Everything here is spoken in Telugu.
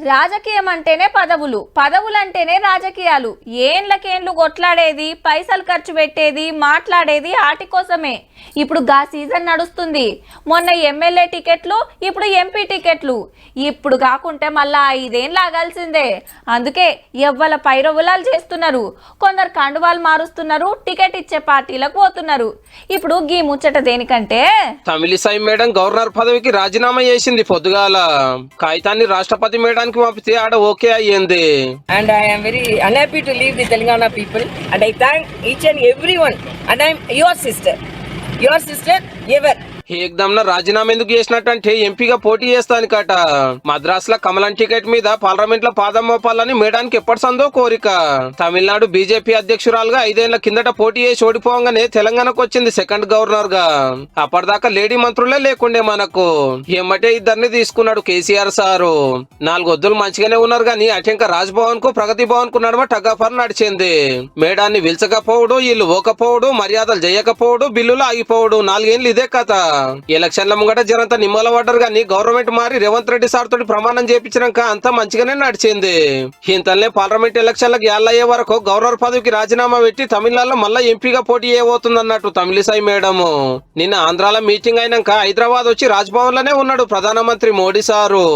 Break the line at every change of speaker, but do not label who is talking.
రాజకీయం అంటేనే పదవులు, పదవులంటేనే రాజకీయాలు. ఏండ్లకేండ్లు కొట్లాడేది, పైసలు ఖర్చు పెట్టేది, మాట్లాడేది ఆటి కోసమే. ఇప్పుడు గా సీజన్ నడుస్తుంది. మొన్న ఎమ్మెల్యే టికెట్లు, ఇప్పుడు ఎంపీ టికెట్లు. ఇప్పుడు కాకుంటే మళ్ళా 5 ఏళ్ళు ఆగాల్సిందే. అందుకే ఎవ్వల పైరవులాలు చేస్తున్నారు. కొందరు కండువాలు మారుస్తున్నారు, టికెట్ ఇచ్చే పార్టీలకు పోతున్నారు. ఇప్పుడు గీ ముచ్చట దేనికంటే,
తమిళిసై మేడం గవర్నర్ పదవికి రాజీనామా చేసింది పొద్దుగాల. కాగితాన్ని రాష్ట్రపతి మేడానికి పంపితే ఆడ ఓకే అయ్యింది.
And I am very unhappy to leave the Telangana people, and I thank each and everyone, and I am your sister ever.
ఏకదమ్న రాజీనామా ఎందుకు చేసినట్టంటే ఎంపీగా పోటీ చేస్తానికట. మద్రాసులో కమలం టికెట్ మీద పార్లమెంట్ లో పాదం మోపాలని మేడానికి ఎప్పటి సందో కోరిక. తమిళనాడు బీజేపీ అధ్యక్షురాలుగా 5 ఏళ్ల కిందట పోటీ చేసి ఓడిపోగానే తెలంగాణకు వచ్చింది సెకండ్ గవర్నర్ గా. అప్పటిదాకా లేడీ మంత్రులే లేకుండే మనకు. ఎమ్మటే ఇద్దరిని తీసుకున్నాడు కేసీఆర్ సారు. 4 వద్దులు మంచిగానే ఉన్నారు గాని అటెంక రాజ్భవన్ కు ప్రగతి భవన్ కు నడుమ టగాఫర్ నడిచింది. మేడాన్ని పిలిచకపోవడు, వీళ్ళు ఓకపోవడు, మర్యాదలు చేయకపోవడు, బిల్లులు ఆగిపోవడు. 4 ఏళ్ళు ఇదే కథ. ఎలక్షన్ల ముంగట జనంతా నిమ్మల పడ్డారు గాని గవర్నమెంట్ మారి రేవంత్ రెడ్డి సార్ తోటి ప్రమాణం చేపించినాక అంతా మంచిగానే నడిచింది. ఇంతలే పార్లమెంట్ ఎలక్షన్లకు ఏళ్ళయ్యే వరకు గవర్నర్ పదవికి రాజీనామా పెట్టి తమిళనాడులో మళ్ళా ఎంపీగా పోటీ చేయబోతుంది అన్నట్టు తమిళిసై మేడం. నిన్న ఆంధ్రాలో మీటింగ్ అయినాక హైదరాబాద్ వచ్చి రాజ్భవన్ లోనే ఉన్నాడు ప్రధానమంత్రి మోడీ సారు.